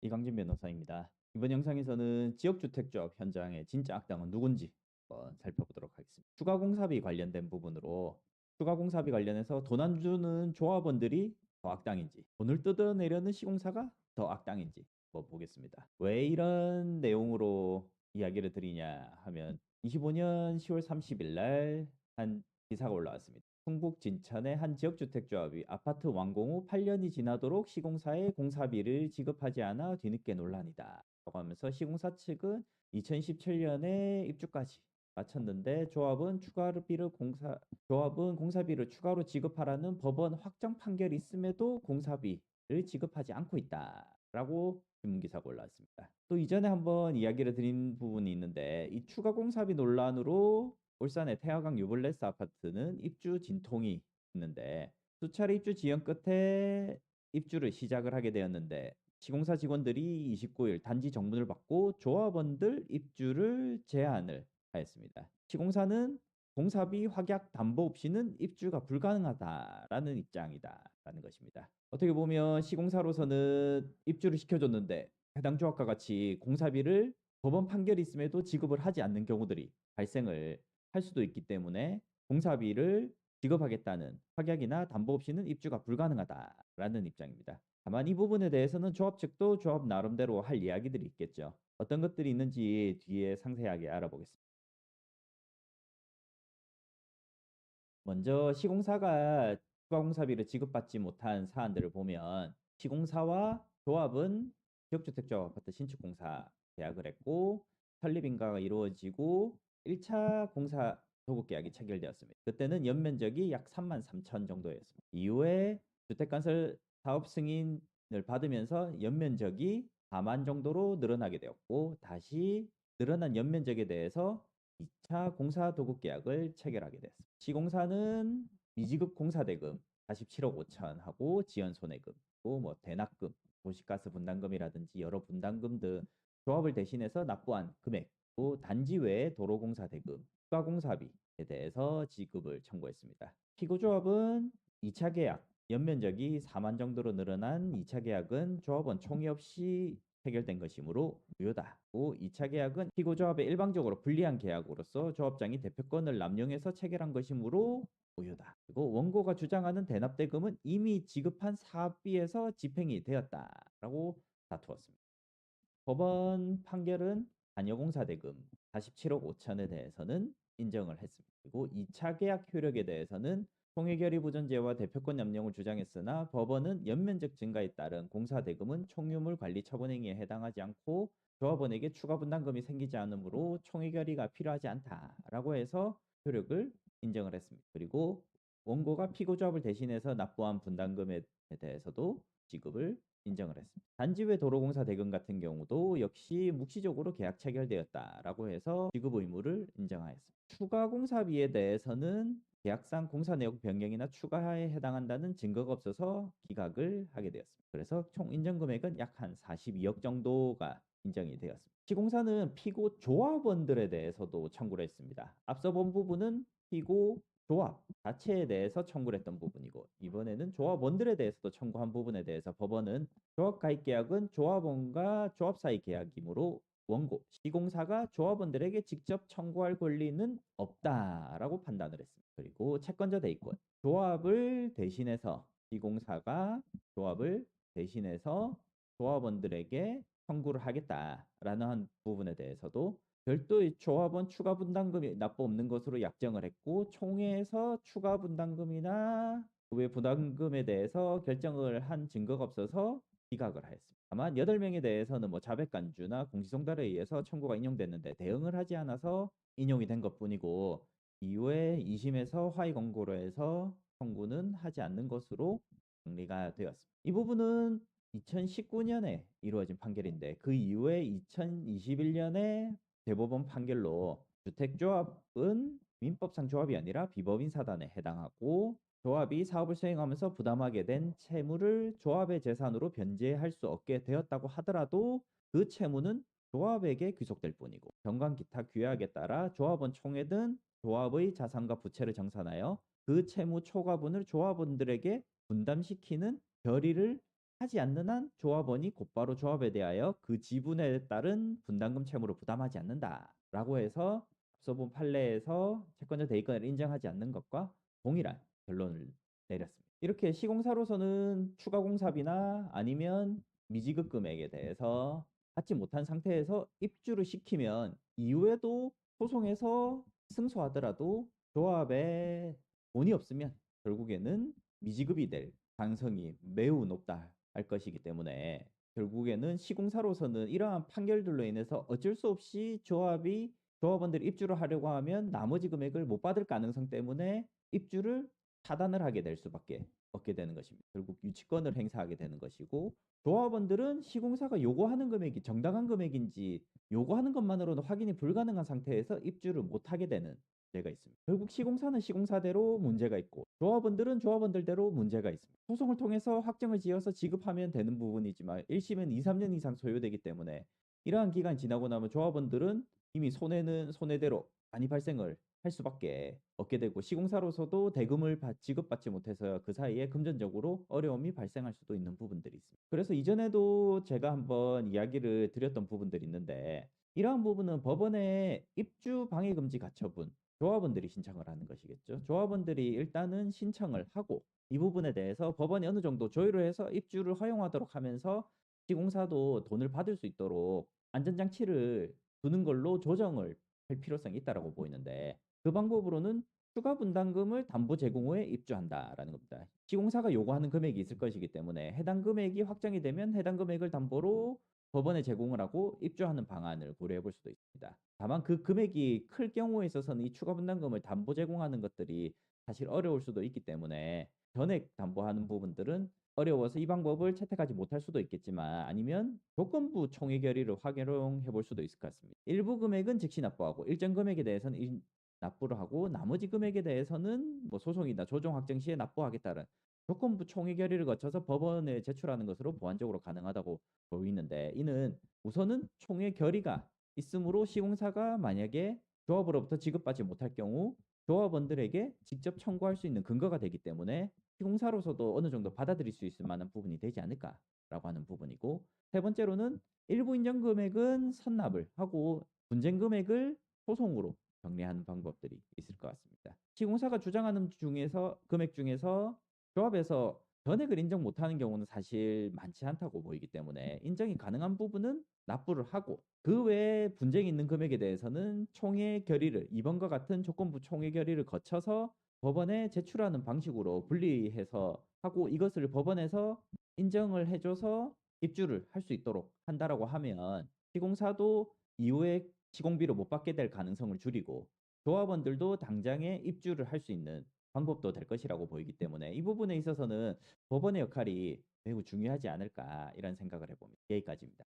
이강진 변호사입니다. 이번 영상에서는 지역주택조합 현장의 진짜 악당은 누군지 한번 살펴보도록 하겠습니다. 추가공사비 관련된 부분으로 추가공사비 관련해서 돈 안 주는 조합원들이 더 악당인지, 돈을 뜯어내려는 시공사가 더 악당인지 한번 보겠습니다. 왜 이런 내용으로 이야기를 드리냐 하면 25년 10월 30일 날 한 기사가 올라왔습니다. 충북 진천의 한 지역주택조합이 아파트 완공 후 8년이 지나도록 시공사에 공사비를 지급하지 않아 뒤늦게 논란이다 라고 하면서 시공사 측은 2017년에 입주까지 마쳤는데 조합은 공사비를 추가로 지급하라는 법원 확정 판결이 있음에도 공사비를 지급하지 않고 있다라고 신문기사가 올라왔습니다. 또 이전에 한번 이야기를 드린 부분이 있는데 이 추가 공사비 논란으로 울산의 태화강 유블레스 아파트는 입주 진통이 있는데 수차례 입주 지연 끝에 입주를 시작을 하게 되었는데 시공사 직원들이 29일 단지 정문을 받고 조합원들 입주를 제한을 하였습니다. 시공사는 공사비 확약 담보 없이는 입주가 불가능하다라는 입장이다라는 것입니다. 어떻게 보면 시공사로서는 입주를 시켜줬는데 해당 조합과 같이 공사비를 법원 판결이 있음에도 지급을 하지 않는 경우들이 발생을 할 수도 있기 때문에 공사비를 지급하겠다는 확약이나 담보 없이는 입주가 불가능하다라는 입장입니다. 다만 이 부분에 대해서는 조합 측도 조합 나름대로 할 이야기들이 있겠죠. 어떤 것들이 있는지 뒤에 상세하게 알아보겠습니다. 먼저 시공사가 추가 공사비를 지급받지 못한 사안들을 보면 시공사와 조합은 지역주택조합 아파트 신축공사 계약을 했고 설립 인가가 이루어지고 1차 공사 도급 계약이 체결되었습니다. 그때는 연면적이 약 3만 3천 정도였습니다. 이후에 주택건설 사업 승인을 받으면서 연면적이 4만 정도로 늘어나게 되었고 다시 늘어난 연면적에 대해서 2차 공사 도급 계약을 체결하게 됐습니다. 시공사는 미지급 공사대금 47억 5천 하고 지연 손해금, 또 대납금, 도시가스 분담금이라든지 여러 분담금 등 조합을 대신해서 납부한 금액, 또 단지 외에 도로공사 대금, 추가 공사비에 대해서 지급을 청구했습니다. 피고조합은 2차 계약 연면적이 4만 정도로 늘어난 2차 계약은 조합원 총의 없이 체결된 것이므로 무효다. 2차 계약은 피고조합에 일방적으로 불리한 계약으로서 조합장이 대표권을 남용해서 체결한 것이므로 무효다. 그리고 원고가 주장하는 대납대금은 이미 지급한 사업비에서 집행이 되었다라고 다투었습니다. 법원 판결은 잔여공사대금 47억 5천에 대해서는 인정을 했습니다. 그리고 2차 계약 효력에 대해서는 총회결의 부존재와 대표권 남용을 주장했으나 법원은 연면적 증가에 따른 공사대금은 총유물 관리 처분행위에 해당하지 않고 조합원에게 추가 분담금이 생기지 않으므로 총회결의가 필요하지 않다라고 해서 효력을 인정을 했습니다. 그리고 원고가 피고조합을 대신해서 납부한 분담금에 대해서도 지급을 인정을 했습니다. 단지 외 도로공사 대금 같은 경우도 역시 묵시적으로 계약 체결되었다라고 해서 지급 의무를 인정하였습니다. 추가 공사비에 대해서는 계약상 공사 내역 변경이나 추가에 해당한다는 증거가 없어서 기각을 하게 되었습니다. 그래서 총 인정 금액은 약 한 42억 정도가 인정이 되었습니다. 시공사는 피고 조합원들에 대해서도 청구를 했습니다. 앞서 본 부분은 피고 조합 자체에 대해서 청구를 했던 부분이고 이번에는 조합원들에 대해서도 청구한 부분에 대해서 법원은 조합가입계약은 조합원과 조합 사이 계약이므로 원고 시공사가 조합원들에게 직접 청구할 권리는 없다라고 판단을 했습니다. 그리고 채권자 대위권 조합을 대신해서 시공사가 조합을 대신해서 조합원들에게 청구를 하겠다라는 한 부분에 대해서도 별도의 조합원 추가 분담금이 납부 없는 것으로 약정을 했고 총회에서 추가 분담금이나 그 외 부담금에 대해서 결정을 한 증거가 없어서 기각을 하였습니다. 다만 8명에 대해서는 자백간주나 공시송달에 의해서 청구가 인용됐는데 대응을 하지 않아서 인용이 된 것뿐이고 이후에 2심에서 하위 권고로 해서 청구는 하지 않는 것으로 정리가 되었습니다. 이 부분은 2019년에 이루어진 판결인데 그 이후에 2021년에 대법원 판결로 주택조합은 민법상 조합이 아니라 비법인 사단에 해당하고 조합이 사업을 수행하면서 부담하게 된 채무를 조합의 재산으로 변제할 수 없게 되었다고 하더라도 그 채무는 조합에게 귀속될 뿐이고 정관 기타 규약에 따라 조합원 총회든 조합의 자산과 부채를 정산하여 그 채무 초과분을 조합원들에게 분담시키는 결의를 하지 않는 한 조합원이 곧바로 조합에 대하여 그 지분에 따른 분담금 채무를 부담하지 않는다라고 해서 앞서 본 판례에서 채권자 대리권을 인정하지 않는 것과 동일한 결론을 내렸습니다. 이렇게 시공사로서는 추가 공사비나 아니면 미지급 금액에 대해서 받지 못한 상태에서 입주를 시키면 이후에도 소송에서 승소하더라도 조합에 돈이 없으면 결국에는 미지급이 될 가능성이 매우 높다 할 것이기 때문에 결국에는 시공사로서는 이러한 판결들로 인해서 어쩔 수 없이 조합원들이 입주를 하려고 하면 나머지 금액을 못 받을 가능성 때문에 입주를 차단을 하게 될 수밖에 없게 되는 것입니다. 결국 유치권을 행사하게 되는 것이고 조합원들은 시공사가 요구하는 금액이 정당한 금액인지 요구하는 것만으로는 확인이 불가능한 상태에서 입주를 못하게 되는 문제가 있습니다. 결국 시공사는 시공사대로 문제가 있고 조합원들은 조합원들대로 문제가 있습니다. 소송을 통해서 확정을 지어서 지급하면 되는 부분이지만 1심은 2, 3년 이상 소요되기 때문에 이러한 기간이 지나고 나면 조합원들은 이미 손해는 손해대로 많이 발생을 할 수밖에 없게 되고 시공사로서도 대금을 지급받지 못해서 그 사이에 금전적으로 어려움이 발생할 수도 있는 부분들이 있습니다. 그래서 이전에도 제가 한번 이야기를 드렸던 부분들이 있는데 이러한 부분은 법원에 입주 방해 금지 가처분 조합원들이 신청을 하는 것이겠죠. 조합원들이 일단은 신청을 하고 이 부분에 대해서 법원이 어느 정도 조율을 해서 입주를 허용하도록 하면서 시공사도 돈을 받을 수 있도록 안전장치를 두는 걸로 조정을 할 필요성이 있다고 보이는데 그 방법으로는 추가 분담금을 담보 제공 후에 입주한다라는 겁니다. 시공사가 요구하는 금액이 있을 것이기 때문에 해당 금액이 확정이 되면 해당 금액을 담보로 법원에 제공을 하고 입주하는 방안을 고려해 볼 수도 있습니다. 다만 그 금액이 클 경우에 있어서는 이 추가 분담금을 담보 제공하는 것들이 사실 어려울 수도 있기 때문에 전액 담보하는 부분들은 어려워서 이 방법을 채택하지 못할 수도 있겠지만 아니면 조건부 총액 결의를 활용해 볼 수도 있을 것 같습니다. 일부 금액은 즉시 납부하고 일정 금액에 대해서는 납부를 하고 나머지 금액에 대해서는 뭐 소송이나 조정 확정 시에 납부하겠다는 조건부 총액 결의를 거쳐서 법원에 제출하는 것으로 보완적으로 가능하다고 보이는데 이는 우선은 총액 결의가 있으므로 시공사가 만약에 조합으로부터 지급받지 못할 경우 조합원들에게 직접 청구할 수 있는 근거가 되기 때문에 시공사로서도 어느 정도 받아들일 수 있을 만한 부분이 되지 않을까라고 하는 부분이고 세 번째로는 일부 인정 금액은 선납을 하고 분쟁 금액을 소송으로 정리하는 방법들이 있을 것 같습니다. 시공사가 주장하는 금액 중에서 조합에서 전액을 인정 못하는 경우는 사실 많지 않다고 보이기 때문에 인정이 가능한 부분은 납부를 하고 그 외에 분쟁이 있는 금액에 대해서는 총회 결의를 이번과 같은 조건부 총회 결의를 거쳐서 법원에 제출하는 방식으로 분리해서 하고 이것을 법원에서 인정을 해줘서 입주를 할 수 있도록 한다라고 하면 시공사도 이후에 시공비를 못 받게 될 가능성을 줄이고 조합원들도 당장에 입주를 할 수 있는 방법도 될 것이라고 보이기 때문에 이 부분에 있어서는 법원의 역할이 매우 중요하지 않을까 이런 생각을 해봅니다. 여기까지입니다.